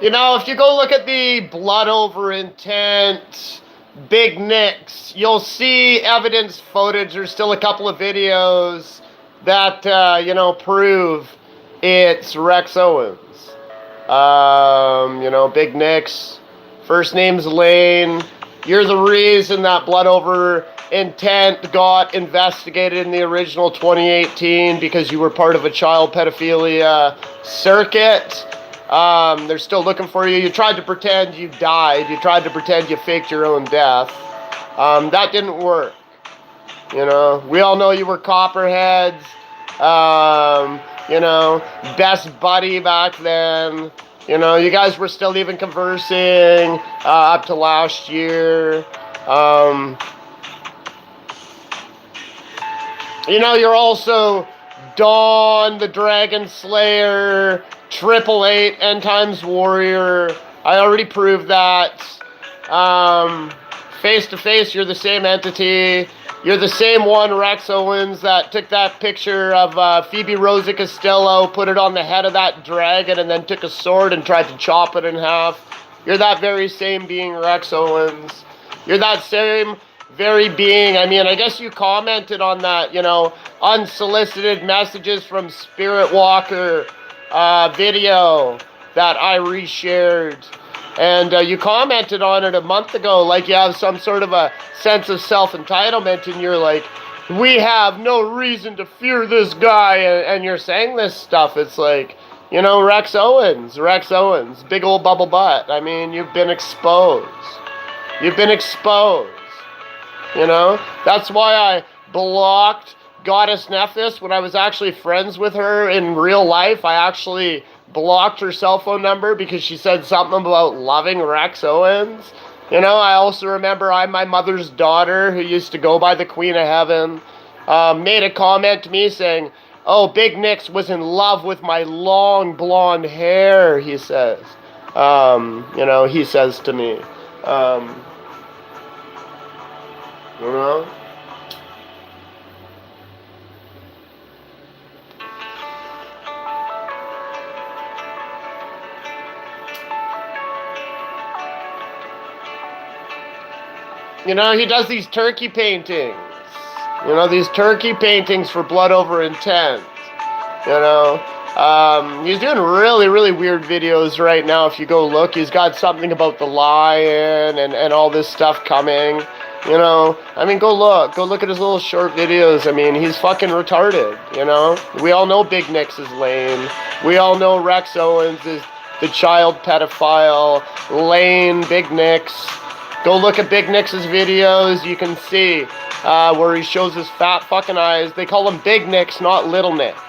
You know, if you go look at the blood over intent Big Nicks, you'll see evidence footage. There's still a couple of videos that, prove it's Rex Owens. Big Nicks, first name's Lane. You're the reason that blood over intent got investigated in the original 2018 because you were part of a child pedophilia circuit. They're still looking for you. You tried to pretend you died. You tried to pretend you faked your own death. That didn't work. We all know you were Copperheads. Best buddy back then. You guys were still even conversing up to last year. You're also Dawn, the Dragon Slayer, 888 End Times Warrior. I already proved that. Face to face, you're the same entity. You're the same one, Rex Owens, that took that picture of Phoebe Rosa Costello, put it on the head of that dragon, and then took a sword and tried to chop it in half. You're that very same being, Rex Owens. You're that same very being. I mean, I guess you commented on that, unsolicited messages from Spirit Walker video that I reshared. And you commented on it a month ago like you have some sort of a sense of self-entitlement, and you're like, we have no reason to fear this guy, and you're saying this stuff. It's like, Rex Owens, big old bubble butt. I mean, you've been exposed. That's why I blocked Goddess Nephthys when I was actually friends with her in real life. I actually blocked her cell phone number because she said something about loving Rex Owens. I also remember I'm my mother's daughter who used to go by the Queen of Heaven, made a comment to me saying, oh, Big Nicks was in love with my long blonde hair, he says. He says to me. He does these turkey paintings. These turkey paintings for blood over intent. He's doing really, really weird videos right now. If you go look, he's got something about the lion and all this stuff coming. Go look at his little short videos. I mean, he's fucking retarded, We all know Big Nicks is lame. We all know Rex Owens is the child pedophile. Lane, Big Nicks. Go look at Big Nicks' videos. You can see where he shows his fat fucking eyes. They call him Big Nicks, not Little Nicks.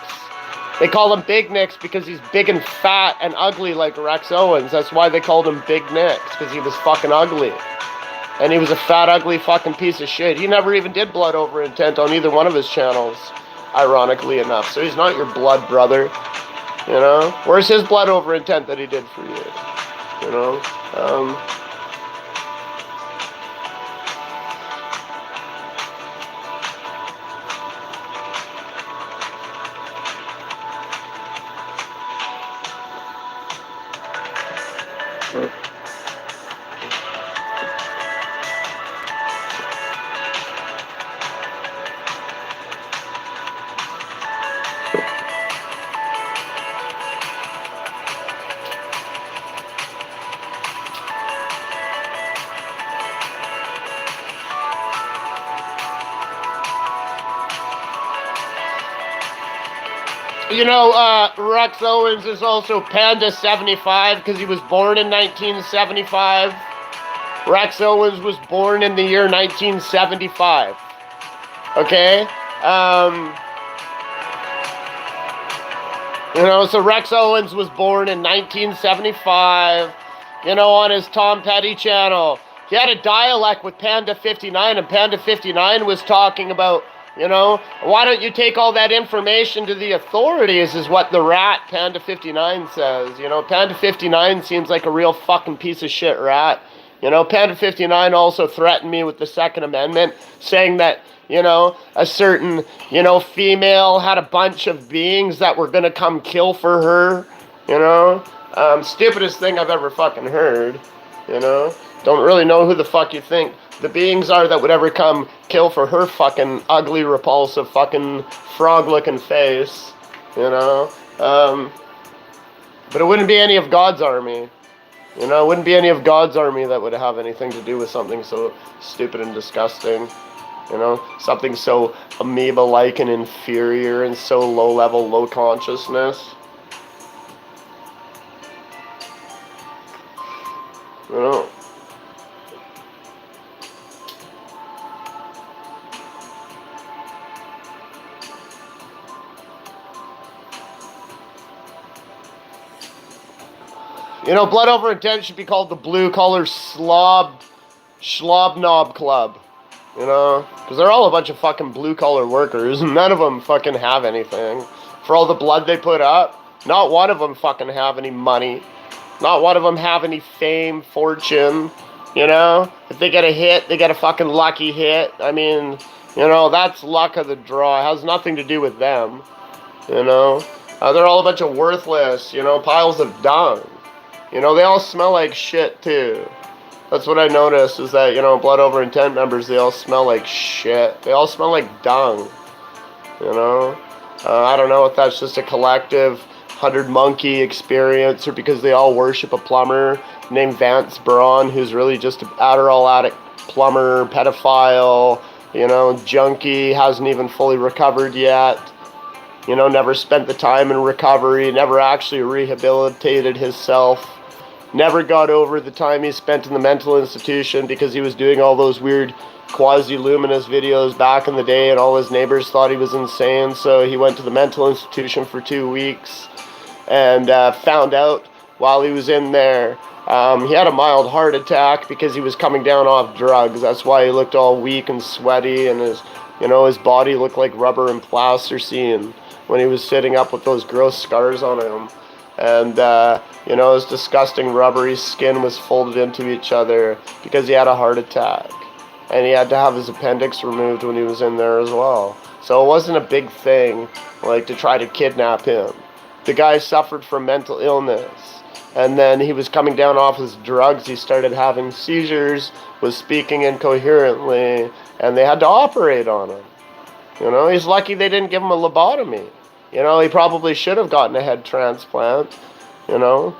They call him Big Nicks because he's big and fat and ugly like Rex Owens. That's why they called him Big Nicks, because he was fucking ugly. And he was a fat, ugly fucking piece of shit. He never even did blood over intent on either one of his channels, ironically enough. So he's not your blood brother, Where's his blood over intent that he did for you, Rex Owens is also Panda 75 because he was born in 1975. Rex Owens was born in the year 1975. Okay? So Rex Owens was born in 1975, on his Tom Petty channel. He had a dialect with Panda 59, and Panda 59 was talking about, why don't you take all that information to the authorities, is what the rat Panda 59 says. Panda 59 seems like a real fucking piece of shit rat. Panda 59 also threatened me with the Second Amendment, saying that, a certain, female had a bunch of beings that were going to come kill for her, Stupidest thing I've ever fucking heard. You know? Don't really know who the fuck you think the beings are that would ever come kill for her fucking ugly, repulsive, fucking frog-looking face. You know? But it wouldn't be any of God's army. You know, it wouldn't be any of God's army that would have anything to do with something so stupid and disgusting. You know, something so amoeba-like and inferior and so low-level, low consciousness. You know. You know, Blood Over Intent should be called the Blue Collar Schlobnob Club. You know? Because they're all a bunch of fucking blue-collar workers. None of them fucking have anything. For all the blood they put up, not one of them fucking have any money. Not one of them have any fame, fortune. You know? If they get a hit, they get a fucking lucky hit. I mean, you know, that's luck of the draw. It has nothing to do with them. You know? They're all a bunch of worthless, you know, piles of dung. You know, they all smell like shit, too. That's what I noticed, is that, you know, Blood Over Intent members, they all smell like shit. They all smell like dung. You know? I don't know if that's just a collective 100-monkey experience, or because they all worship a plumber named Vance Braun, who's really just an Adderall addict, plumber, pedophile, you know, junkie, hasn't even fully recovered yet. You know, never spent the time in recovery, never actually rehabilitated himself. Never got over the time he spent in the mental institution because he was doing all those weird quasi-luminous videos back in the day, and all his neighbors thought he was insane, so he went to the mental institution for 2 weeks and found out while he was in there. He had a mild heart attack because he was coming down off drugs. That's why he looked all weak and sweaty, and his body looked like rubber and plasticine when he was sitting up with those gross scars on him. And, his disgusting rubbery skin was folded into each other because he had a heart attack. And he had to have his appendix removed when he was in there as well. So it wasn't a big thing, like, to try to kidnap him. The guy suffered from mental illness. And then he was coming down off his drugs. He started having seizures, was speaking incoherently, and they had to operate on him. You know, he's lucky they didn't give him a lobotomy. You know, he probably should have gotten a head transplant, you know,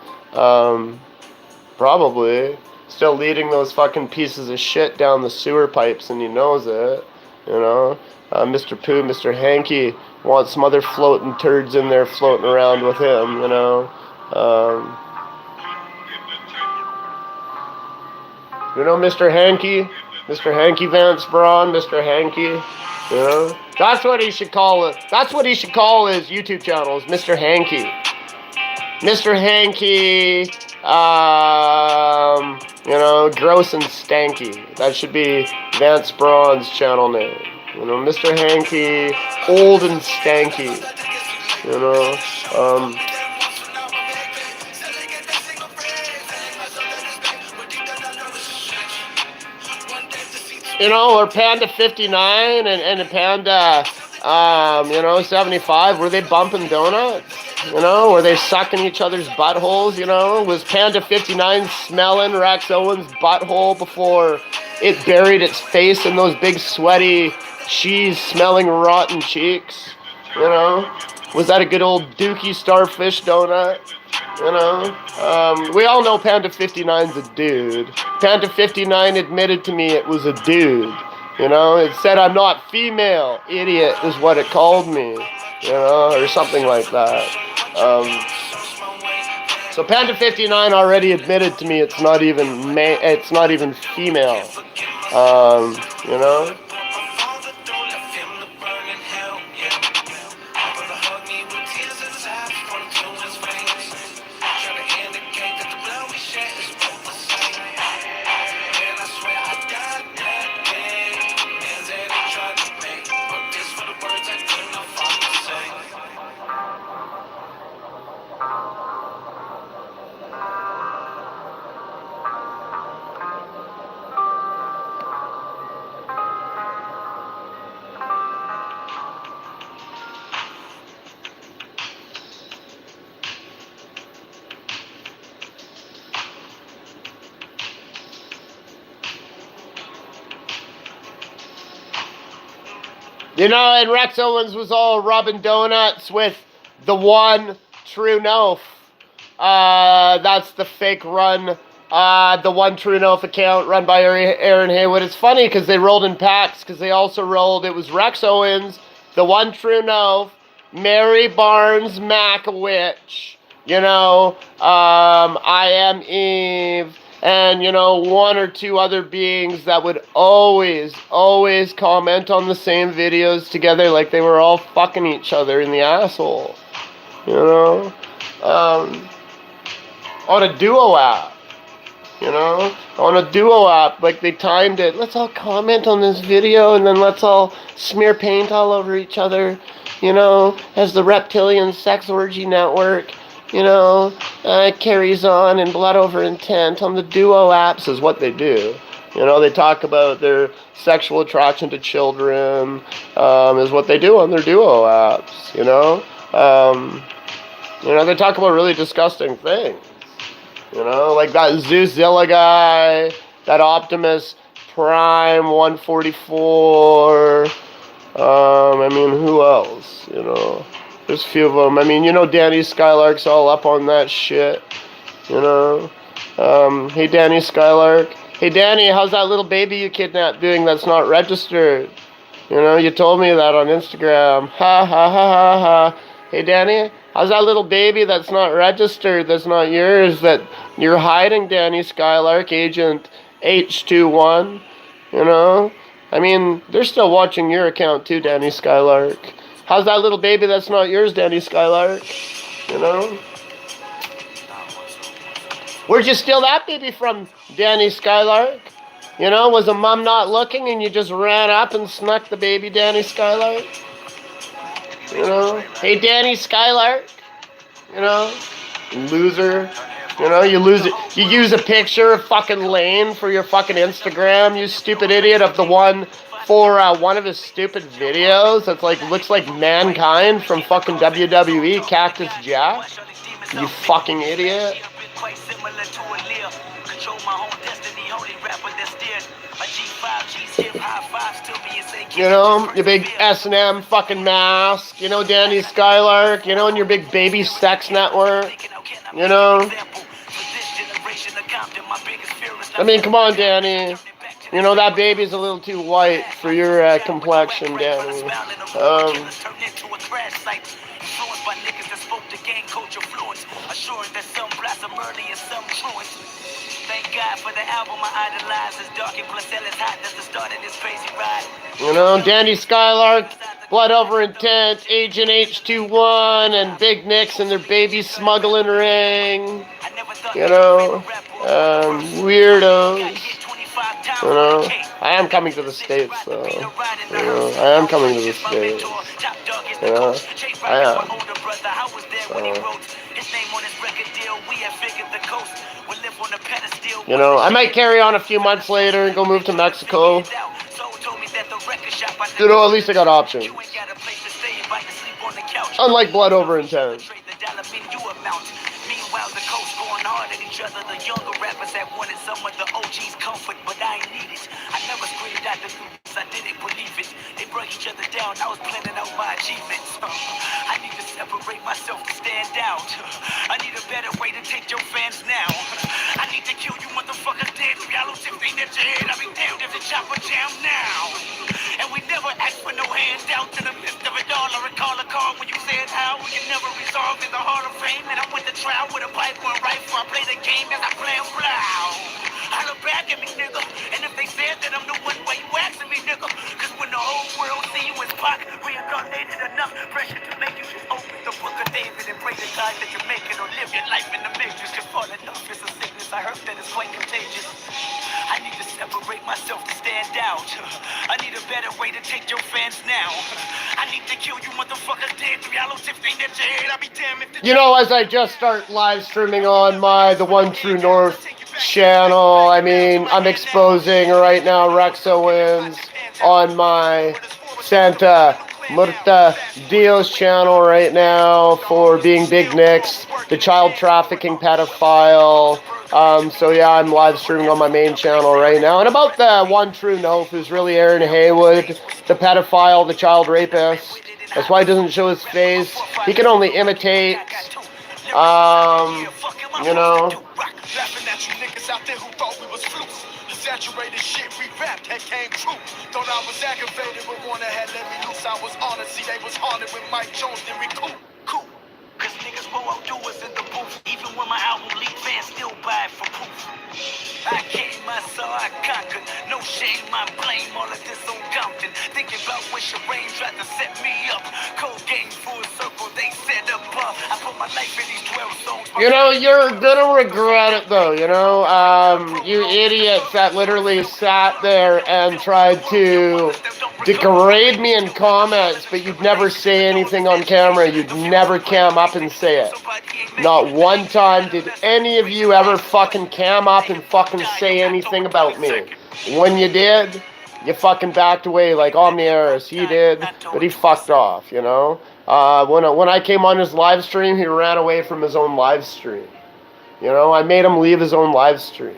probably. Still leading those fucking pieces of shit down the sewer pipes, and he knows it, you know. Mr. Pooh, Mr. Hanky wants some other floating turds in there floating around with him, you know. You know Mr. Hanky? Mr. Hanky Vance Braun, Mr. Hanky, you know? That's what he should call it. That's what he should call his YouTube channel, is Mr. Hanky. Mr. Hanky, gross and stanky. That should be Vance Braun's channel name. You know, Mr. Hanky, old and stanky. You know, or Panda 59 and Panda, 75, were they bumping donuts? You know, were they sucking each other's buttholes, you know? Was Panda 59 smelling Rex Owens' butthole before it buried its face in those big, sweaty, cheese-smelling, rotten cheeks? You know? Was that a good old Dookie Starfish donut? You know? We all know Panda 59's a dude. Panda 59 admitted to me it was a dude. You know? It said I'm not female. Idiot is what it called me. You know? Or something like that. So Panda 59 already admitted to me it's not even it's not even female. You know? You know, and Rex Owens was all rubbing donuts with the one true Nof. That's the fake run. The one true Nof account run by Aaron Haywood. It's funny because they rolled in packs because they also rolled. It was Rex Owens, the one true Nof, Mary Barnes Makowicz, you know, I Am Eve, and, you know, one or two other beings that would always comment on the same videos together like they were all fucking each other in the asshole, you know, on a duo app. You know, on a duo app, like they timed it. Let's all comment on this video and then let's all smear paint all over each other, you know, as the Reptilian Sex Orgy Network, you know, carries on in Blood Over Intent on the duo apps is what they do. You know, they talk about their sexual attraction to children, is what they do on their duo apps, you know. You know, they talk about really disgusting things. You know, like that Zoozilla guy, that Optimus Prime 144. I mean, who else? You know, there's a few of them. I mean, you know, Danny Skylark's all up on that shit. You know, hey, Danny Skylark. Hey, Danny, how's that little baby you kidnapped doing that's not registered? You know, you told me that on Instagram. Ha, ha, ha, ha, ha. Hey, Danny, how's that little baby that's not registered, that's not yours, that you're hiding, Danny Skylark, Agent H21, you know? I mean, they're still watching your account too, Danny Skylark. How's that little baby that's not yours, Danny Skylark? You know? Where'd you steal that baby from, Danny Skylark? You know, was a mom not looking and you just ran up and snuck the baby, Danny Skylark? You know, hey Danny Skylark, you know, loser, you know, you lose it. You use a picture of fucking Lane for your fucking Instagram, you stupid idiot, of the one for one of his stupid videos that's like, looks like Mankind from fucking WWE, Cactus Jack, you fucking idiot. You know, your big S&M fucking mask, you know, Danny Skylark, you know, and your big baby sex network, you know. I mean, come on, Danny. You know, that baby's a little too white for your complexion, Danny. Thank God for the album I idolize. It's dark and Placell is hot. That's the start of this crazy ride. You know, Danny Skylark, Blood Over Intent, Agent H21, and Big Nicks and their baby smuggling ring. You know, weirdos. You know, I am coming to the States, though. You know, I am coming to the States. You know, I am. You know, I might carry on a few months later and go move to Mexico. You know, at least I got options. Unlike Blood Over Intent. Meanwhile, the coast going hard at each other. The younger rappers that wanted some of the OG's comfort, but I ain't need it. I never screamed out the news, I didn't believe it. They broke each other down, I was planning out my achievements. I need to separate myself to stand out. I need a better way to take your fans now. I need to kill you motherfuckers dead. Y'all don't think that your head, I'll be damned if the chopper jam now. And we never asked for no handout. In the midst of it all, I recall a call when you said how we can never resolve in the Hall of Fame. And I went to trial with a pipe or a rifle. I play the game as I play them blow. Holler back at me, nigga. And if they said that I'm the one, why you asking me, nigga? Cause when the whole world see you as Pac, reincarnated enough pressure to make you just open the book of David and pray to God that you make it or live your life in the matrix. Cause falling off is a sickness. I heard that it's quite contagious. I need to separate myself to stand out. I need a better way to take your fans now. I need to kill you motherfuckers dead. Y'all don't think that your head, I'll be damned if the... You know, as I just start live streaming on my The One True North channel, I mean, I'm exposing right now Rex Owens on my Santa Murta Dios channel right now for being Big Nicks, the child trafficking pedophile, So yeah, I'm live streaming on my main channel right now. And about the one true Nope, who's really Aaron Haywood, the pedophile, the child rapist. That's why he doesn't show his face. He can only imitate. You know. Saturated shit, we rapped, that came true. Thought I was aggravated, but one that had let me loose. I was honored, see they was haunted with Mike Jones, then we cool. Cause niggas won't do us in the booth. Even when my album leaked, fans still buy it for proof. I came, I saw, I conquered. No shame, I blame all of this on Compton. Thinking about when Shireen tried to set me up. Cold game full circle, they set up. I put my life in these 12 songs. You know, you're gonna regret it though, you know? You idiots that literally sat there and tried to degrade me in comments, but you'd never say anything on camera. You'd never cam up and say it. Not one time did any of you ever fucking cam up and fucking say anything about me. When you did, you fucking backed away like Omniaris. He did, but he fucked off, you know? When I came on his live stream, he ran away from his own live stream. You know, I made him leave his own live stream.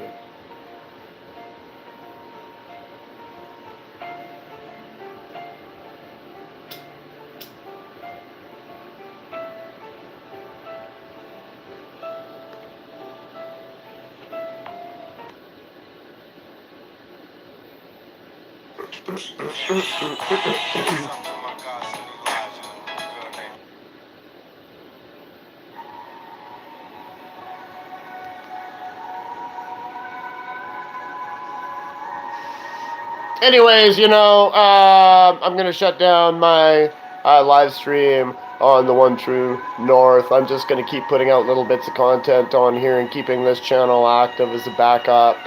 Anyways, you know, I'm gonna shut down my live stream on the One True North. I'm just gonna keep putting out little bits of content on here and keeping this channel active as a backup.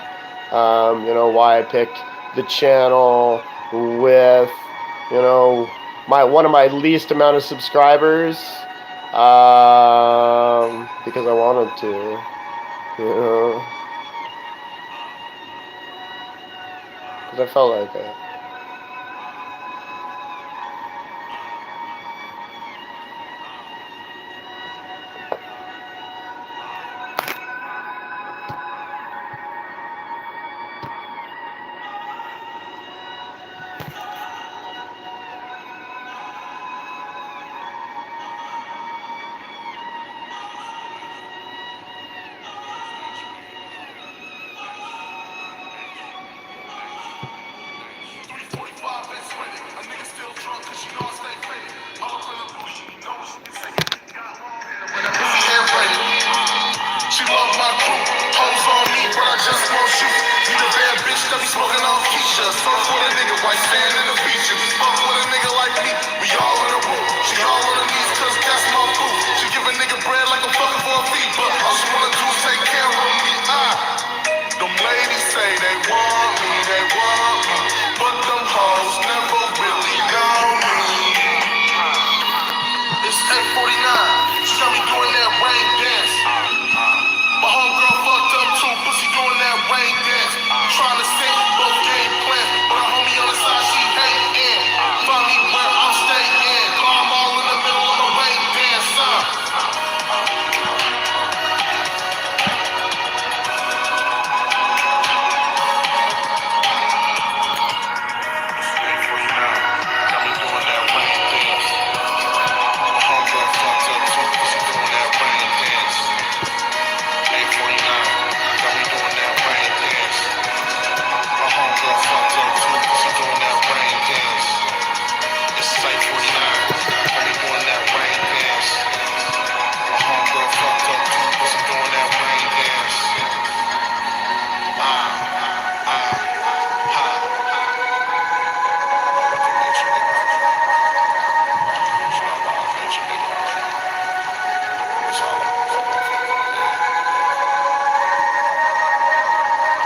You know, why I picked the channel with, you know, one of my least amount of subscribers, because I wanted to, you know. I felt like it.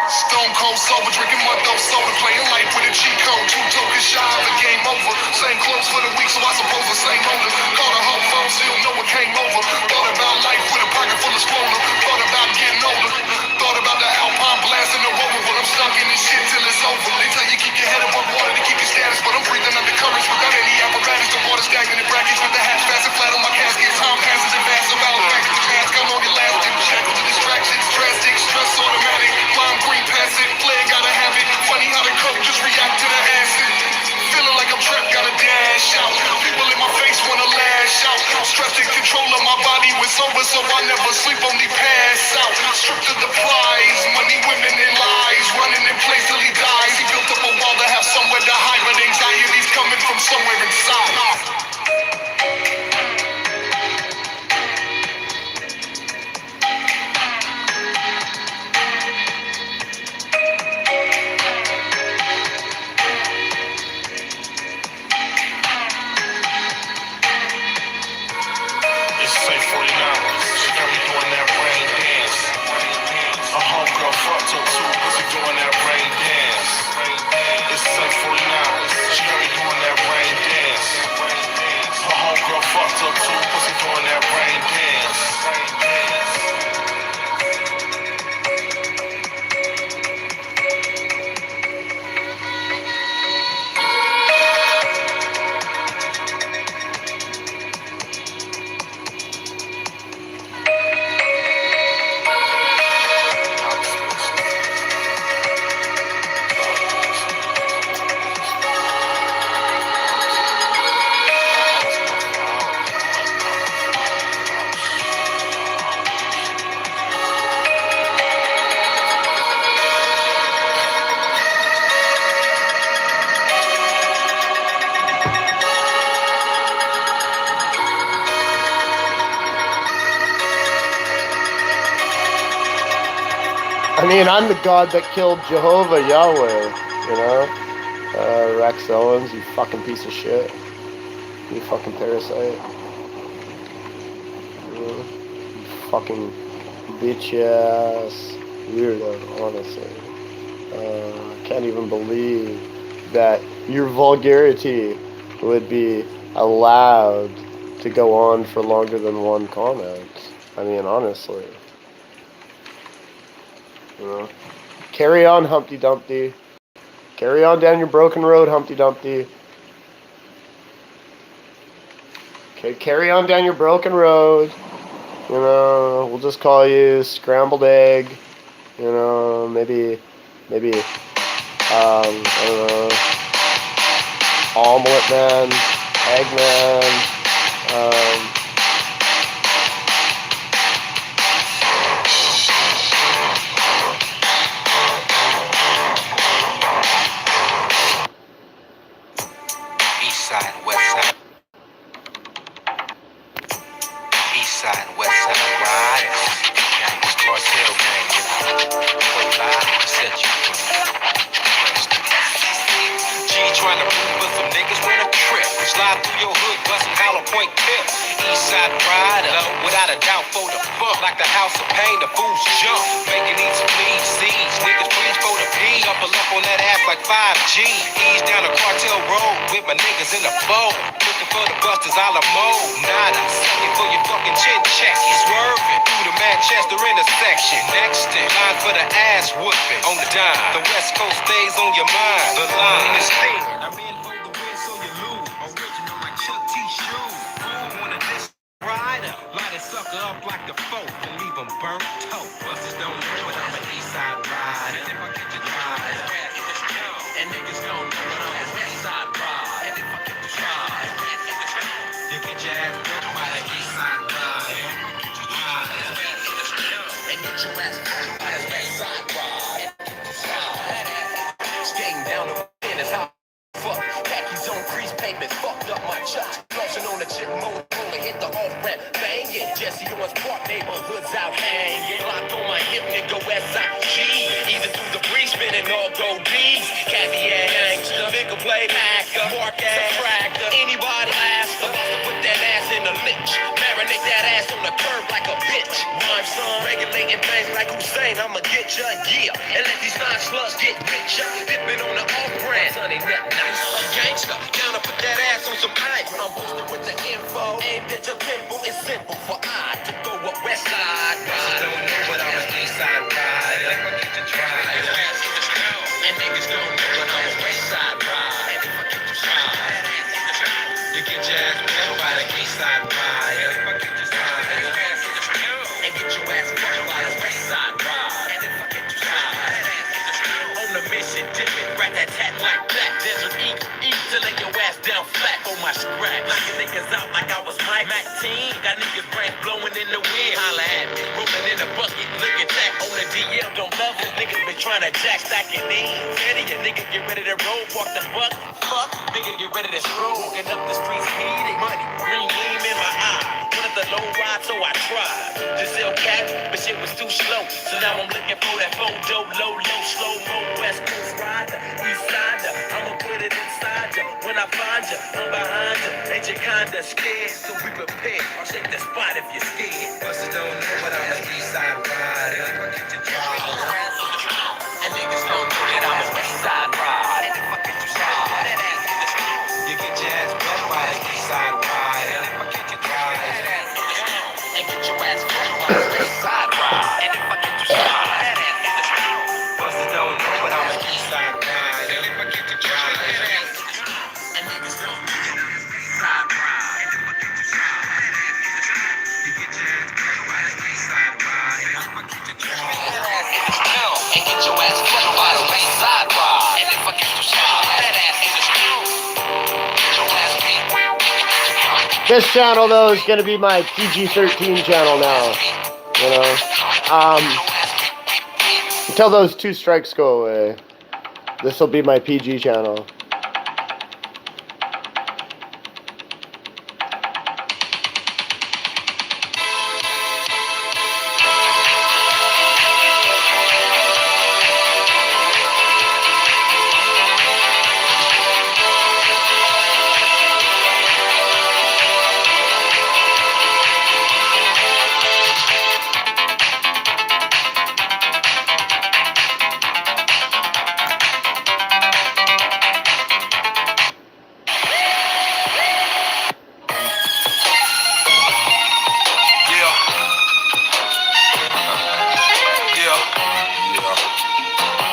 Stone cold sober, drinking Muddo soda, playing life with a cheat code. 2 tokens shy of the game over. Same clothes for the week, so I suppose the same motive. Called a home phone, still know what came over. Thought about life with a pocket full of stroller. Thought about getting older. Thought about the Alpine blast in the rover, but I'm stuck in this shit till it's over. They tell you keep your head above water to keep your status, but I'm breathing under currents without any apparatus. The water stagnant in brackets with the hatch fast and flat on my casket. Time passes and fast, about back to the past. Gun on your last, check with the distractions, drastic stress. stress and control of my body was over, so I never sleep, only pass out. Stripped of the prize, money, women, and lies. Running in place till he dies. He built up a wall to have somewhere to hide, but anxiety's coming from somewhere inside. I mean, I'm the God that killed Jehovah Yahweh, you know? Rex Owens, you fucking piece of shit. You fucking parasite. You fucking bitch ass weirdo, honestly. I can't even believe that your vulgarity would be allowed to go on for longer than one comment. I mean, honestly. You know? Carry on, Humpty Dumpty. Carry on down your broken road, Humpty Dumpty. Okay, carry on down your broken road. You know, we'll just call you Scrambled Egg. You know, maybe, I don't know, Omelet Man, Eggman, East side, west side. East side, west side riders. Got this cartel gang, you know. Play live, set you free. G trying to move with some niggas with a trip. Slide through your hood, bustin' hollow point tips. East side rider, without a doubt for the fuck. Like the house of pain, the fools jump. Making these please seeds. Niggas please for the P. Couple up on that ass like 5G. Ease down the cartel road with my niggas in the boat. Looking for the busters a la mode. Nada, sucking for your fucking chin check. Swerving through the Manchester intersection. Next in line for the ass whooping. On the dime, the West Coast stays on your mind. The line is thin. I'm in for the win, so you lose. Original like Chuck T. shoes. Wanna this rider, light a sucker up like the folk and leave them burnt toast. Busters don't know, but I'm an East Side rider. And if I get you ride, and niggas don't know, but I'm a West Side rider. And if I get you ride, you get your ass built by the East Side rider. And get your ass built by the West Side rider. Skating down the wind is how fuck. Khakis on crease pavement, fucked up my chucks. Crossing on the chip mode, pulling, hit the off ramp, banging. Jesse Owens Park neighborhoods out hanging. Locked on my hip, nigga, West Side G. Easy through the breeze, spinning all gold D's. Caviar gangster, bigger play hacker, mark ass subtractor. Anybody ask about to put that ass in the lynch. Marinate that ass on the curb like a bitch. Rhyme son, regulating things like Hussein, I'ma get ya, yeah. And let these nine slugs get richer. Dipping on the off-brand, honey, that nice. A gangster, down to put that ass on some ice. When I'm posted with the info, aimed at your pimple, it's simple for I to go up West Side. Don't know, but I'm an East Side rider. If I get to try, and niggas don't know, but I'm a West Side rider. If I get to try, you get your ass built by the East Side rider. If I get to try, and get your ass built by the West Side rider. And if I get to try, on the mission, dipping, rat that tat like that. Desert eat to lay your ass down flat. Oh my my scratch. Knocking niggas out like I was Mike Team. Got niggas brains blowing in the wind. Holla at me. Rolling in a bucket. Look at that. On the DL, don't love it. Niggas been trying to jack stacking in. Ready, a nigga get ready to roll. Walk the buck. Fuck. Nigga get ready to stroll. Walking up the streets, needing money. Green gleam in my eye. Wanted the low ride, so I tried. Giselle Cat, but shit was too slow. So now I'm looking for that photo. Low, slow mo. West Coast rider. East sider. I'ma put it inside ya. When I find ya, I'm behind ya. Ain't you kinda scared? So we prepared. I'll shake the spot if you're scared. Busted don't know, but I'm a east side rider. And niggas don't know that I'm a west side ride. You get your ass wet by the east side rider. And get your ass wet by the west side ride. And if I get you started, Busted don't know, but I'm a east side rider. and niggas don't know that I'm a west side ride. You get your ass wet by the east side rider. And get your ass wet by the west side ride. And if I get you started, This channel though is gonna be my PG-13 channel now. You know, until those 2 strikes go away, this will be my PG channel.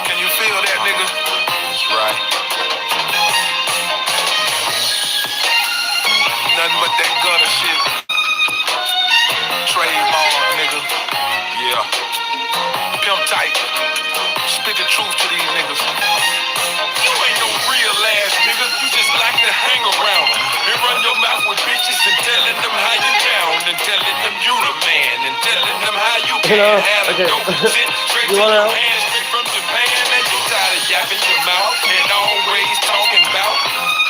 Can you feel that, nigga? That's right. Nothing but that gutter shit. Trademark, nigga. Yeah. Pimp tight. Spit the truth to these niggas. You ain't no real ass nigga. You just like to hang around them. And run your mouth with bitches and telling them how you down. And telling them you the man. And telling them how you You know, can have okay. a dope shit straight You to wanna your know? hand, straight from Japan. And you tired of yapping your mouth. And always talking about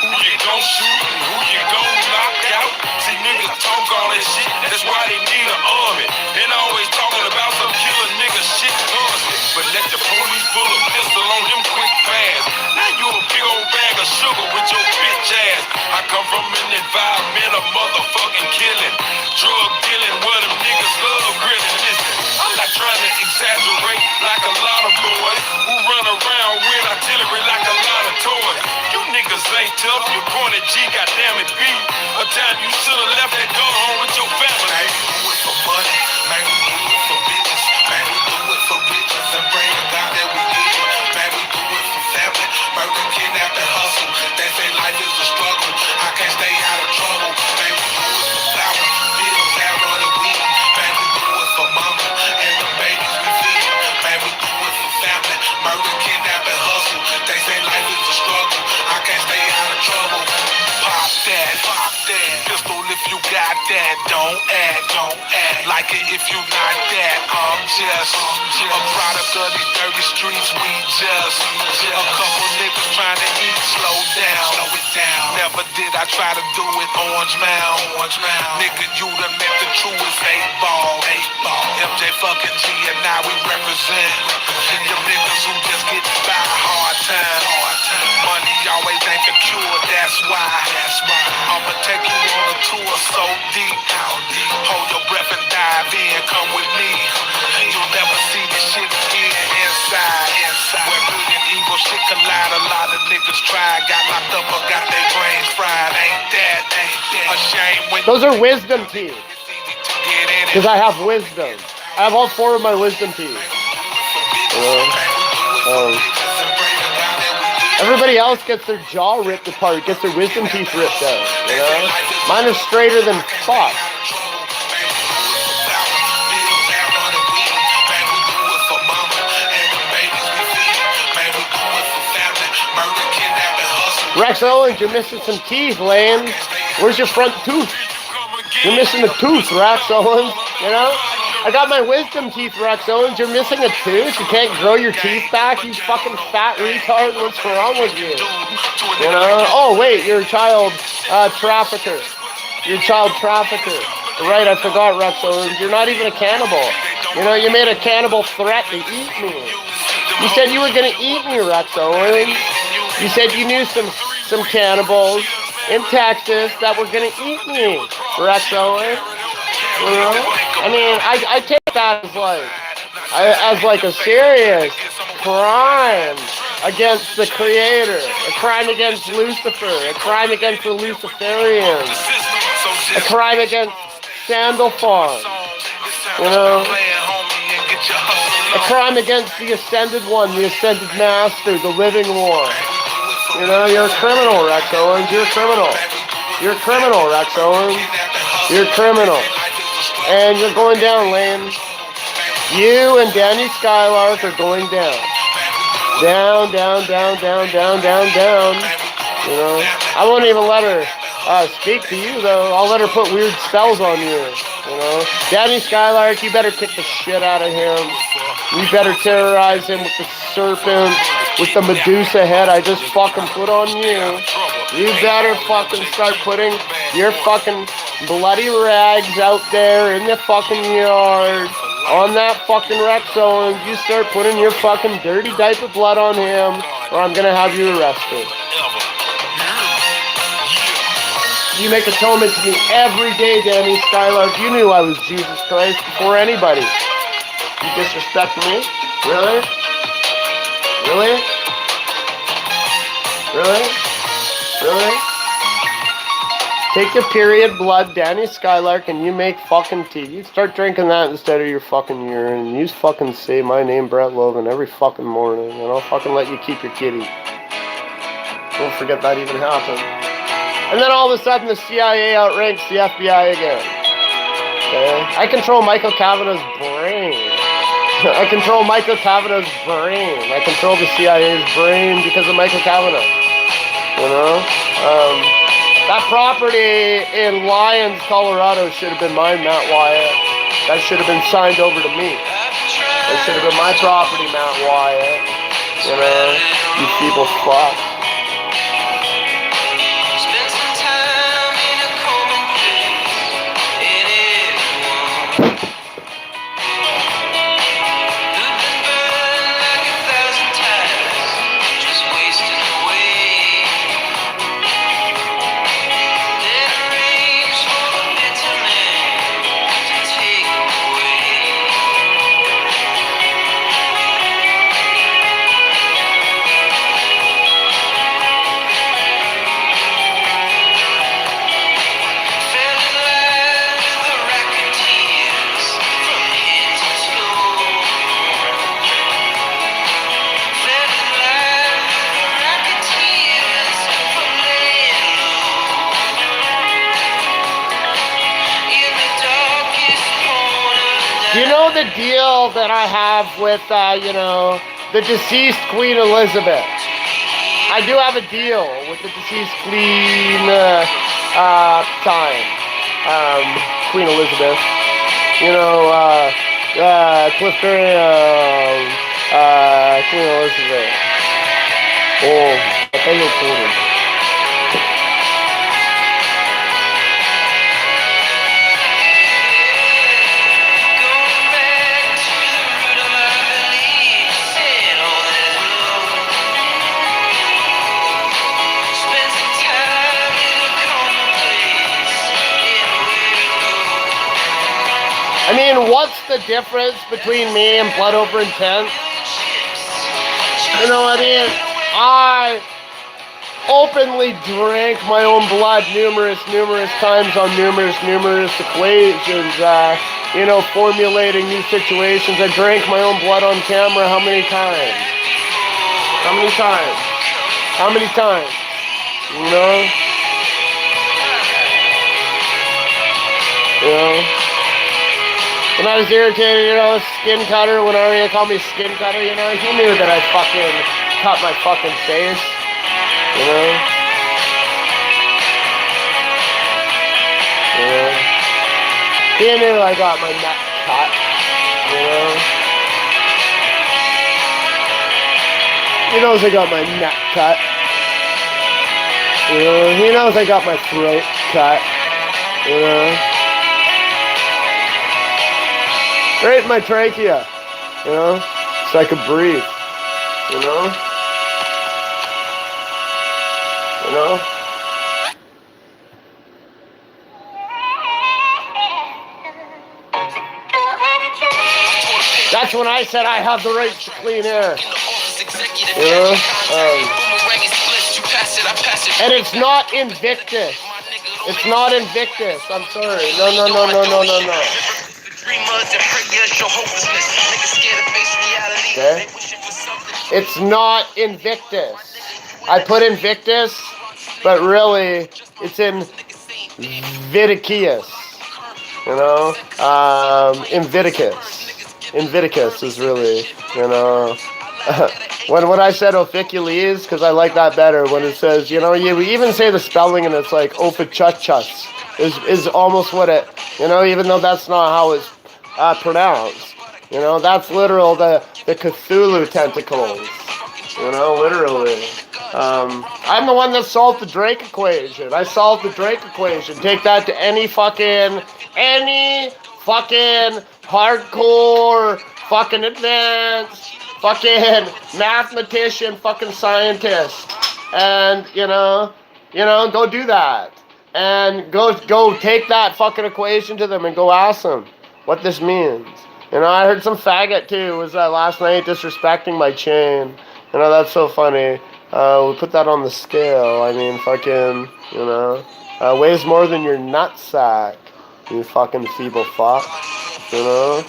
who you gon' shoot and who you gon' knock out. See niggas talk all that shit. That's why they need an army. And always talking about some killer nigga shit constantly. But let the police pull a pistol on them quick fast. Now you a big old bag of sugar with your bitch ass. I come from an environment of motherfucking killing, drug dealing, where them niggas love grilling. Listen, I'm not trying to exaggerate like a lot of boys who run around with artillery like a lot of toys. You niggas ain't tough, you corny G, goddamn it, B. A time you should've left that gun home with your family. Man, we do it for money. Man, we do it for bitches. Man, we do it for riches. And pray to God that we get it. Man, we do it for family. Murder, kidnap, and hustle. They say life is a struggle. I can't stay out of trouble. Man, we do it for flour. Bills, arrow, and weed. Man, we do it for mama and the babies we feed. Man, we do it for family. Murder, kidnap, and hustle. They say life is a struggle. I can't stay out of trouble. Pop that, pop that. Pistol if you got that. Don't act like it if you not that. I'm just a product of these dirty streets. We just a couple niggas trying to eat. Slow down, slow it down. Never did I try to do it. Orange Mound. Nigga, you done met the truest 8-ball. MJ fucking G and now we represent. Them niggas who just get by hard time. Money always ain't the cure. That's why. I'ma take you on a tour so deep. Hold your breath and dive in. Come with me. You'll never see this shit again inside. Where good and evil shit collide. A lot of niggas try. Got locked up or got their brains fried. Ain't that a shame when Those are wisdom teeth, get in it. because I have wisdom. I have all 4 of my wisdom teeth. Everybody else gets their jaw ripped apart, gets their wisdom teeth ripped out, you know? Mine is straighter than fuck. Rex Owens, you're missing some teeth, Lane. Where's your front tooth? You're missing a tooth, Rex Owens. You know? I got my wisdom teeth, Rex Owens. You're missing a tooth? You can't grow your teeth back? You fucking fat retard. What's wrong with you? You know? Oh, wait, you're a child trafficker. You're a child trafficker. Right, I forgot, Rex Owens. You're not even a cannibal. You know, you made a cannibal threat to eat me. You said you were going to eat me, Rex Owens. You said you knew some cannibals in Texas that were going to eat me, Rex Owens. You know? I mean, I take that as like a serious crime against the Creator, a crime against Lucifer, a crime against the Luciferians, a crime against Sandalphon, you know, a crime against the Ascended One, the Ascended Master, the Living One. You know, you're a criminal, Rex Owens. You're a criminal. You're a criminal, Rex Owens. You're a criminal. And you're going down, Lane. You and Danny Skylark are going down. Down, down, down, down, down, down, down. You know, I won't even let her speak to you, though. I'll let her put weird spells on you. You know, Danny Skylark, you better kick the shit out of him. You better terrorize him with the serpent, with the Medusa head I just fucking put on you. You better fucking start putting your fucking bloody rags out there in the fucking yard. On that fucking Rex Owens, you start putting your fucking dirty diaper blood on him, or I'm gonna have you arrested. You make atonement to me every day, Danny Skylark. You knew I was Jesus Christ before anybody. You disrespect me? Really? Really? Really? Really? Take your period blood, Danny Skylark, and you make fucking tea. You start drinking that instead of your fucking urine. You fucking say my name, Brett Logan, every fucking morning, and I'll fucking let you keep your kitty. Don't forget that even happened. And then all of a sudden, the CIA outranks the FBI again. Okay? I control Michael Kavanagh's brain. I control Michael Kavanaugh's brain. I control the CIA's brain because of Michael Kavanagh. You know? That property in Lyons, Colorado should have been mine, Matt Wyatt. That should have been signed over to me. That should have been my property, Matt Wyatt. You know? You feeble fuck. Do you know the deal that I have with, you know, the deceased Queen Elizabeth? I do have a deal with the deceased Queen, Queen Elizabeth. You know, Clifton, Queen Elizabeth. Oh, I think it's cool. I mean, what's the difference between me and Blood Over Intent? You know, I mean, I openly drank my own blood numerous times on numerous equations, you know, formulating new situations. I drank my own blood on camera how many times? How many times? How many times? You know? You know? When I was irritated, you know, Skin Cutter, when Arya called me Skin Cutter, you know, he knew that I fucking cut my fucking face, you know? He knew I got my neck cut, you know? He knows I got my neck cut. You know? He knows I got my throat cut, you know? Right in my trachea, you know? So I could breathe, you know? You know? That's when I said I have the right to clean air. You know? And it's not Invictus. It's not Invictus. I'm sorry. No. Okay? It's not Invictus. I put Invictus, but really, it's Invictus. You know? Invictus is really, you know... when I said Ophicles, because I like that better, when it says, you know, you even say the spelling and it's like Ophichuchus is almost what it, you know, even though that's not how it's pronounced. You know, that's literal, the Cthulhu tentacles. You know, literally. I'm the one that solved the Drake equation. I solved the Drake equation. Take that to any fucking hardcore, fucking advanced, fucking mathematician, fucking scientist. And, you know, go do that. And go take that fucking equation to them and go ask them what this means. You know, I heard some faggot too, was last night disrespecting my chain. You know, that's so funny. We put that on the scale. I mean, fucking, you know, weighs more than your nutsack, you fucking feeble fuck. You know?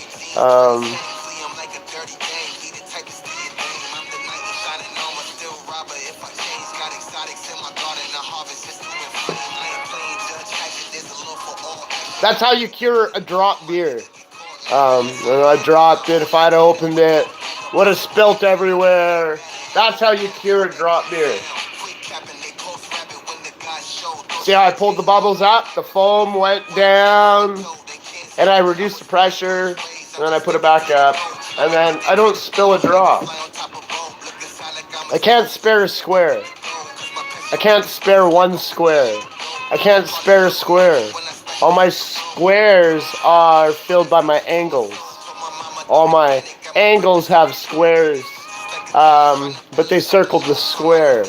That's how you cure a drop beer. You know, I dropped it. If I'd opened it, would have spilt everywhere. That's how you cure a drop beer. See how I pulled the bubbles up? The foam went down, and I reduced the pressure, and then I put it back up, and then I don't spill a drop. I can't spare a square. I can't spare one square. I can't spare a square. All my squares are filled by my angles. All my angles have squares, but they circled the square,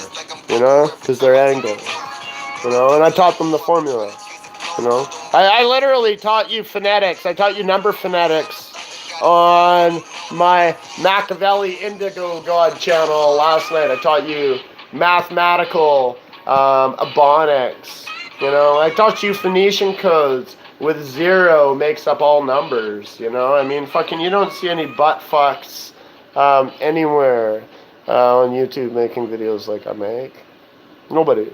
you know, because they're angles, you know, and I taught them the formula, you know. I literally taught you phonetics. I taught you number phonetics on my Machiavelli Indigo God channel last night. I taught you mathematical ebonics. You know, I taught you Phoenician codes with 0 makes up all numbers, you know? I mean, fucking, you don't see any butt fucks anywhere on YouTube making videos like I make. Nobody.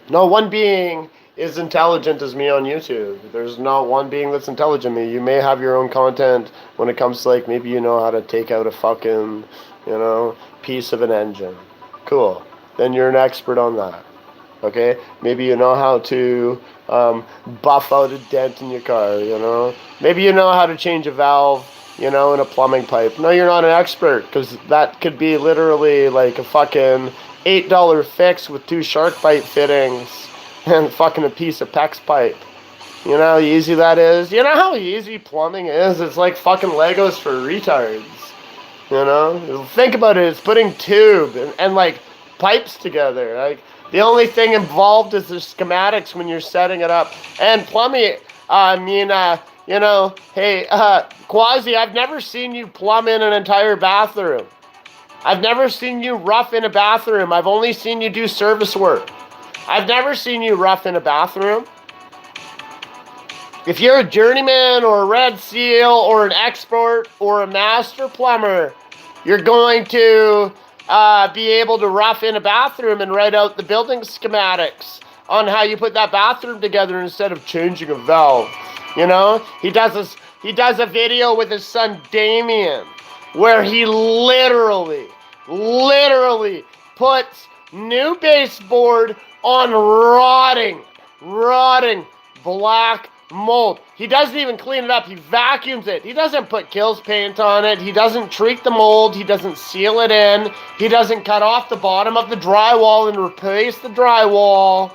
No one being is intelligent as me on YouTube. There's not one being that's intelligent me. You may have your own content when it comes to, like, maybe you know how to take out a fucking, you know, piece of an engine. Cool. Then you're an expert on that. Okay, maybe you know how to buff out a dent in your car, you know. Maybe you know how to change a valve, you know, in a plumbing pipe. No, you're not an expert, because that could be literally like a fucking $8 fix with 2 shark bite fittings and fucking a piece of PEX pipe. You know how easy that is? You know how easy plumbing is? It's like fucking Legos for retards. You know? Think about it. It's putting tube and like pipes together. Like, the only thing involved is the schematics when you're setting it up. And plumbing, you know, hey, Quasi, I've never seen you plumb in an entire bathroom. I've never seen you rough in a bathroom. I've only seen you do service work. I've never seen you rough in a bathroom. If you're a journeyman or a Red Seal or an expert or a master plumber, you're going to be able to rough in a bathroom and write out the building schematics on how you put that bathroom together instead of changing a valve. You know, he does a video with his son Damien where he literally puts new baseboard on rotting black mold. He doesn't even clean it up. He vacuums it. He doesn't put Kills paint on it. He doesn't treat the mold. He doesn't seal it in. He doesn't cut off the bottom of the drywall and replace the drywall.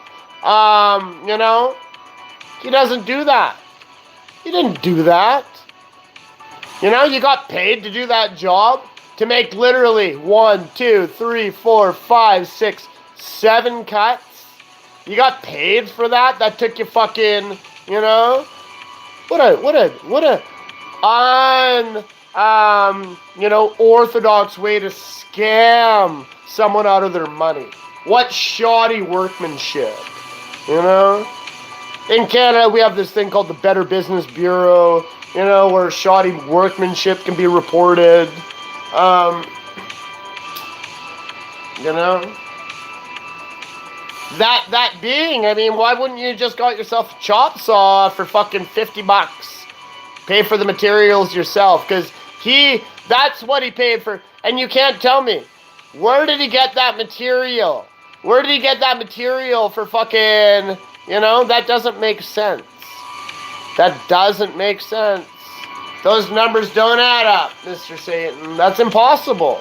You know, he doesn't do that. He didn't do that. You know, you got paid to do that job, to make literally 1, 2, 3, 4, 5, 6, 7 cuts. You got paid for that? That took you fucking, you know? What a you know, orthodox way to scam someone out of their money. What shoddy workmanship, you know? In Canada, we have this thing called the Better Business Bureau, you know, where shoddy workmanship can be reported. You know? That being, I mean, why wouldn't you just got yourself a chop saw for fucking $50? Pay for the materials yourself, because that's what he paid for. And you can't tell me, where did he get that material? Where did he get that material for fucking, you know, that doesn't make sense. That doesn't make sense. Those numbers don't add up, Mr. Satan. That's impossible.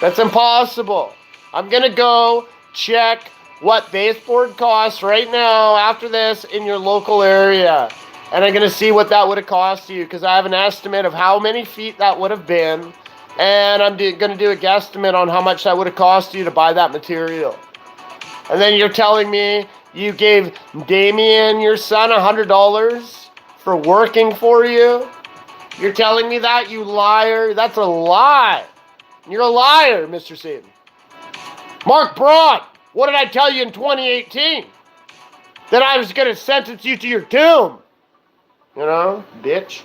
That's impossible. I'm going to go check what baseboard costs right now after this in your local area. And I'm going to see what that would have cost you, because I have an estimate of how many feet that would have been. And I'm going to do a guesstimate on how much that would have cost you to buy that material. And then you're telling me you gave Damien, your son, $100 for working for you? You're telling me that, you liar? That's a lie. You're a liar, Mr. Satan. Mark Braun, what did I tell you in 2018? That I was going to sentence you to your doom. You know, bitch.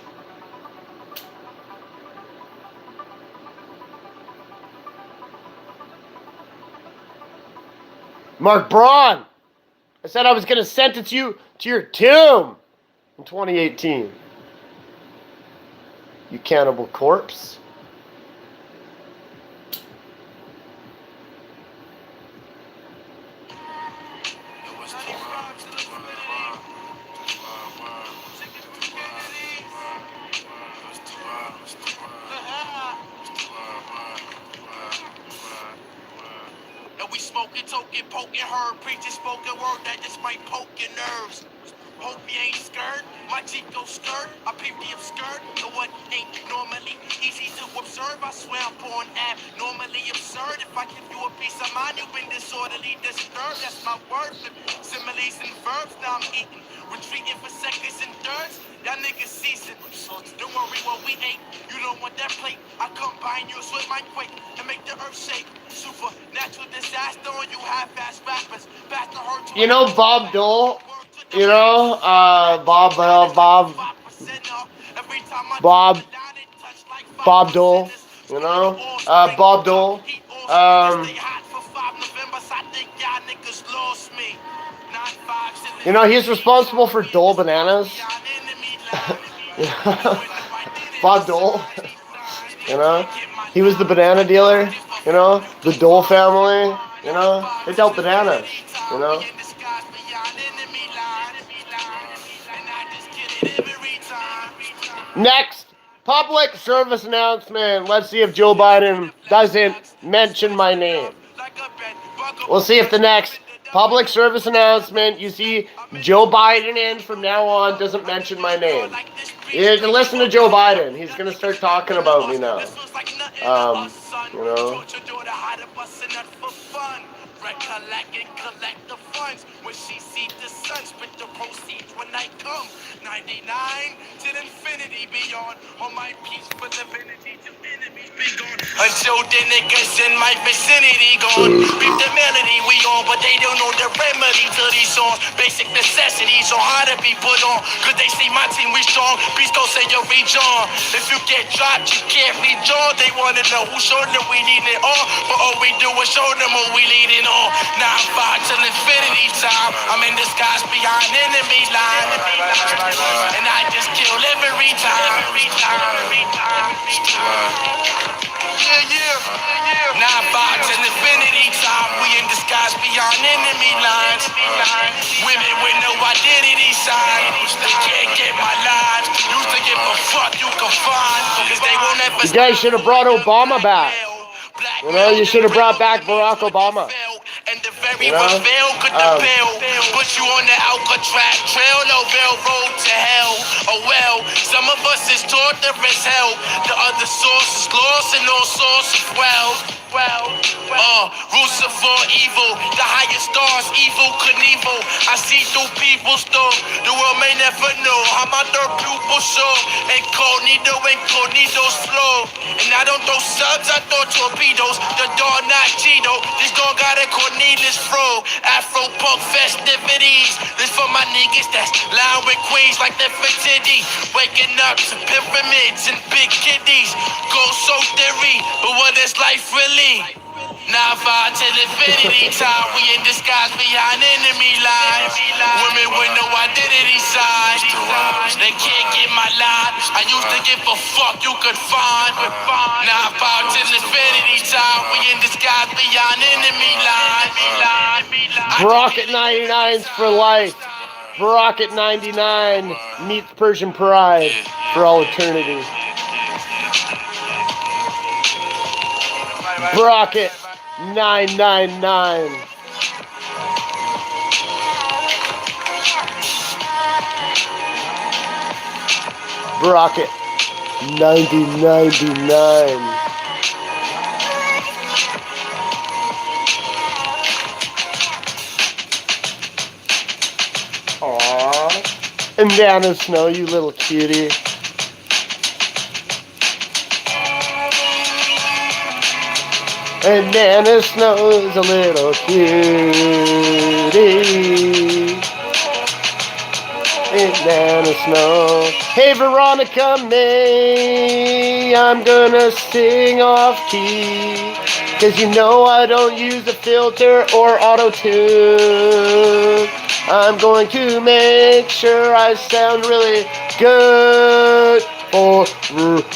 Mark Braun, I said I was going to sentence you to your tomb in 2018. You cannibal corpse. We smoking, token, poking, heard preaching spoken word that just might poke your nerves. Hope you ain't scared, my Chico skirt, I peep the obscure, the what ain't normally easy to observe. I swear I'm born abnormally absurd. If I give you a piece of mind, you've been disorderly disturbed. That's my word. Similes and verbs, now I'm eating, retreating for seconds and thirds. Y'all niggas seasoned. Don't worry what we ate. You don't want that plate. I combine yours with my quake and make the earth shake. Supernatural disaster on you half-ass rappers. Fast to hurt you know Bob Dole? You know, Bob Dole, you know, Bob Dole, you know, he's responsible for Dole Bananas. Bob Dole, you know, he was the banana dealer, you know, the Dole family, you know, they dealt bananas, you know. Next, public service announcement. Let's see if Joe Biden doesn't mention my name. We'll see if the next public service announcement you see Joe Biden in from now on doesn't mention my name. You can listen to Joe Biden. He's going to start talking about me now. You know. Recollect and collect the funds when she see the sun split the proceeds when I come 99 to infinity beyond all my peaceful divinity to enemies be gone until the niggas in my vicinity gone. Beat the melody we on, but they don't know the remedy to these songs. Basic necessities on how to be put on, cause they see my team we strong. Please go say your rejoin. If you get dropped you can't rejoin. They wanna know who showed them we need it all, but all we do is show them who we leading on. 9-5 till infinity time. I'm in disguise behind enemy line, and I just kill every time. Yeah. 9-5 till infinity time. We in disguise beyond enemy lines. Women with no identity signs. They can't get my lines. Used to give a fuck you can find. Cause they won't ever. You guys should have brought Obama back. You know, you should have brought back Barack Obama. And the very reveal could the put you on the Alcatraz trail, no railroad to hell. Oh well, some of us is taught there is hell. The other source is lost and all source of wealth. Lucifer evil, the highest stars, evil Knievel. I see through people's door. The world may never know how my third pupil show. Incognito's flow. And I don't throw subs, I throw torpedoes. The dog not Cheeto. This dog got a Cornelius Fro. Afro punk festivities. This for my niggas that's lying with queens like the Fatidi. Waking up to pyramids and big kiddies. Go so theory, but what is life really? 9-5 till infinity time. We in disguise behind enemy lines. Women with no identity signs. They can't get my line. I used to give a fuck you could find. 9-5 till infinity time. We in disguise beyond enemy lines. Brocket 99's for life. Brocket 99 meets Persian Pride for all eternity. Brocket 999. Brocket 9099. Aww. And Nana Snow, you little cutie. And Nana Snow's a little cutie. And Nana Snow. Hey Veronica May, I'm gonna sing off key. 'Cause you know I don't use a filter or auto-tune. I'm going to make sure I sound really good. Oh,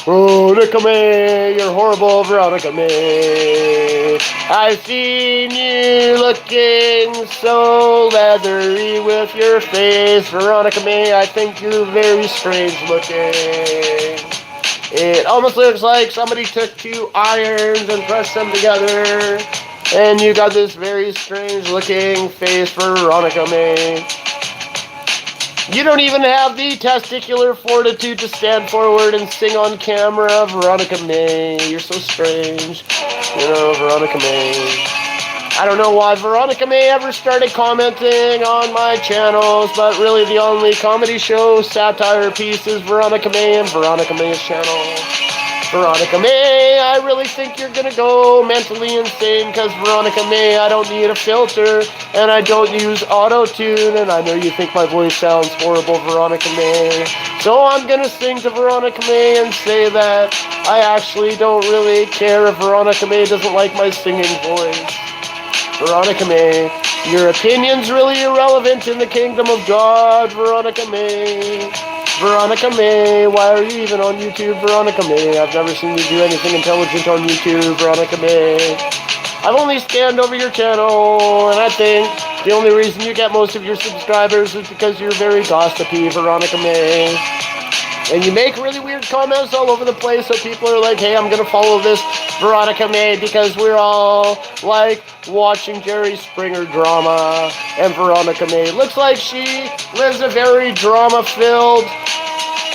Veronica May, you're horrible, Veronica May. I've seen you looking so leathery with your face, Veronica May. I think you're very strange looking. It almost looks like somebody took two irons and pressed them together, and you got this very strange looking face, Veronica May. You don't even have the testicular fortitude to stand forward and sing on camera, Veronica May. You're so strange. You know, Veronica May. I don't know why Veronica May ever started commenting on my channels, but really the only comedy show satire piece is Veronica May and Veronica May's channel. Veronica May, I really think you're gonna go mentally insane, because Veronica May, I don't need a filter, and I don't use auto-tune, and I know you think my voice sounds horrible, Veronica May. So I'm gonna sing to Veronica May and say that I actually don't really care if Veronica May doesn't like my singing voice. Veronica May, your opinion's really irrelevant in the kingdom of God, Veronica May. Veronica May, why are you even on YouTube, Veronica May? I've never seen you do anything intelligent on YouTube, Veronica May. I've only scanned over your channel, and I think the only reason you get most of your subscribers is because you're very gossipy, Veronica May. And you make really weird comments all over the place, so people are like, hey, I'm gonna follow this Veronica May because we're all like watching Jerry Springer drama. And Veronica May looks like she lives a very drama-filled,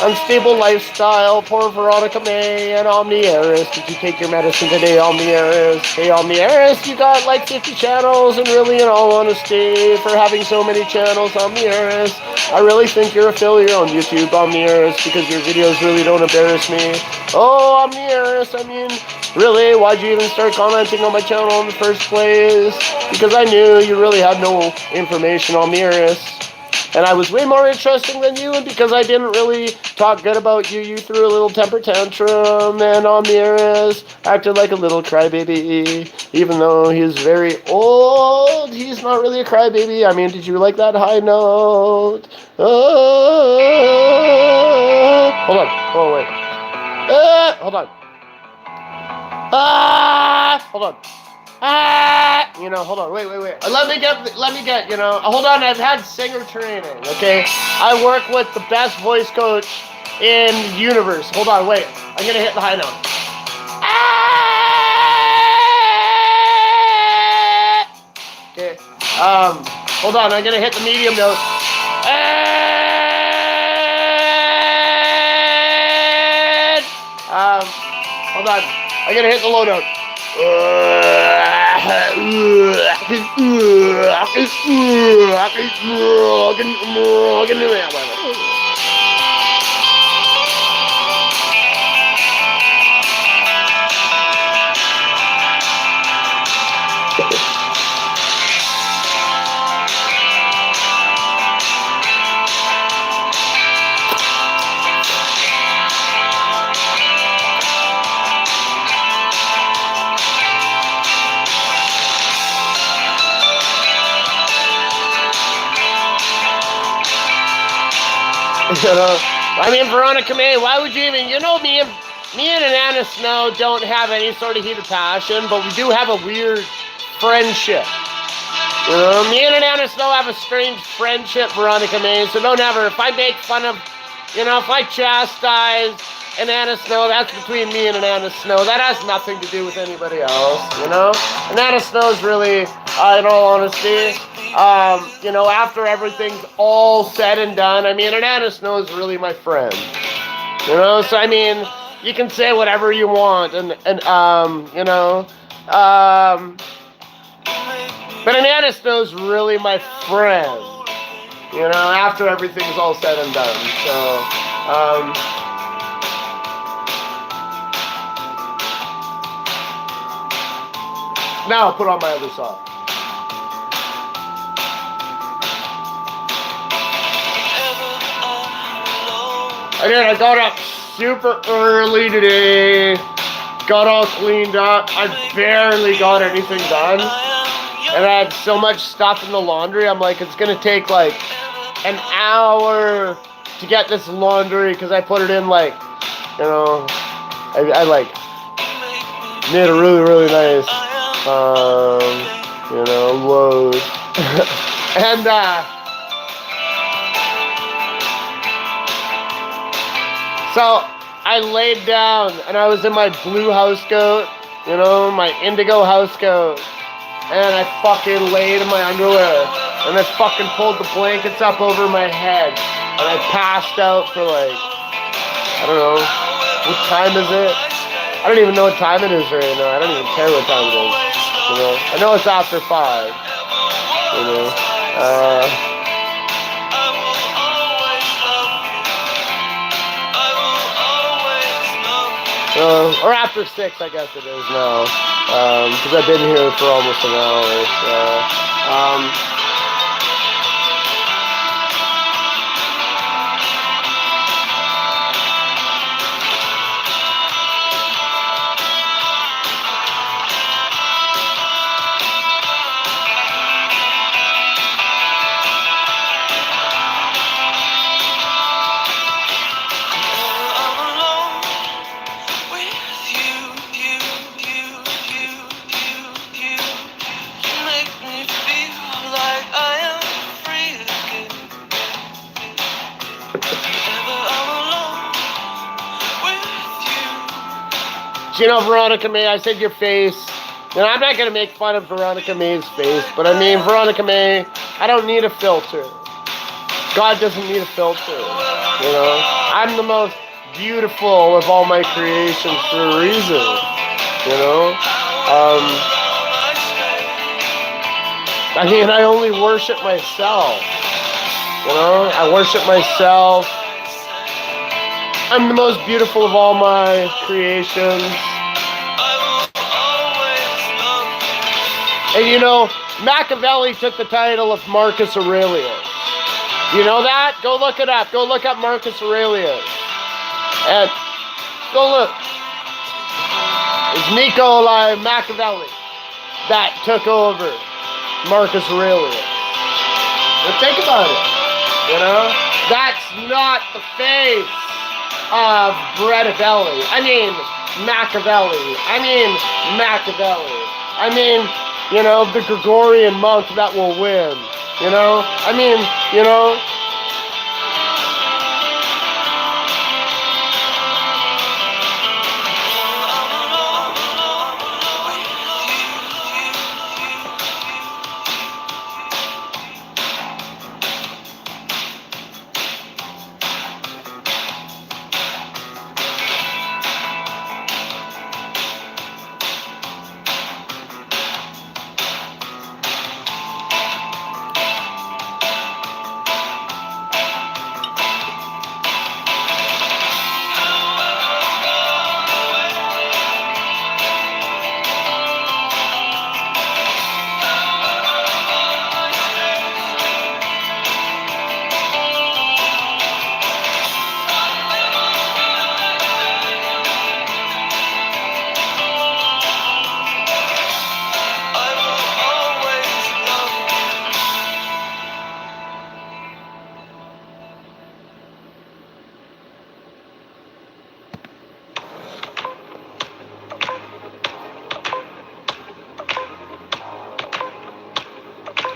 unstable lifestyle. Poor Veronica May and Omniaris. Did you take your medicine today, Omniaris? Hey, Omniaris, you got like 50 channels, and really, in all honesty, for having so many channels, Omniaris, I really think you're a failure on YouTube, Omniaris, because your videos really don't embarrass me. Oh, Omniaris, I mean, really, why'd you even start commenting on my channel in the first place? Because I knew you really had no information, Omniaris. And I was way more interesting than you, and because I didn't really talk good about you, you threw a little temper tantrum, and Omniaris acted like a little crybaby. Even though he's very old, he's not really a crybaby. I mean, did you like that high note? Hold on. Oh, wait. Hold on. Hold on. You know, hold on, wait. Let me get, you know, hold on, I've had singer training, okay? I work with the best voice coach in the universe. Hold on, wait. I'm gonna hit the high note. Okay, hold on, I'm gonna hit the medium note. Hold on, I'm gonna hit the low note. You know, I mean, Veronica May, why would you even, you know, me and Anna Snow don't have any sort of heat of passion, but we do have a weird friendship. You know, me and Anna Snow have a strange friendship, Veronica May, so don't ever, if I make fun of, you know, if I chastise an Anna Snow, that's between me and an Anna Snow. That has nothing to do with anybody else, you know? And Anna Snow is really, in all honesty, you know, after everything's all said and done, I mean, and Anna Snow is really my friend. You know, so I mean, you can say whatever you want, and you know, but Anna Snow's really my friend. You know, after everything's all said and done. So, now I'll put on my other song. Again, I got up super early today, got all cleaned up. I barely got anything done, and I had so much stuff in the laundry. I'm like, it's gonna take like an hour to get this laundry because I put it in like, you know, I like made a really nice, you know, load, and so I laid down and I was in my blue house coat, you know, my indigo house coat, and I fucking laid in my underwear and I fucking pulled the blankets up over my head and I passed out for like, I don't know, what time is it? I don't even know what time it is right now. I don't even care what time it is, you know. I know it's after 5, you know. Or after 6, I guess it is now, because I've been here for almost an hour, so, you know, Veronica May, I said your face. You know, I'm not going to make fun of Veronica May's face, but I mean, Veronica May, I don't need a filter. God doesn't need a filter. You know, I'm the most beautiful of all my creations for a reason. You know, I mean, I only worship myself. You know, I worship myself. I'm the most beautiful of all my creations. And you know, Machiavelli took the title of Marcus Aurelius. You know that? Go look it up. Go look up Marcus Aurelius. And go look. It's Niccolo Machiavelli that took over Marcus Aurelius. But think about it. You know? That's not the face of Machiavelli. I mean Machiavelli. I mean, you know, the Gregorian monk that will win. You know? I mean, you know?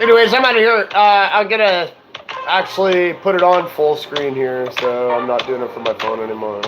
Anyways, I'm out of here. I'm gonna actually put it on full screen here, so I'm not doing it from my phone anymore.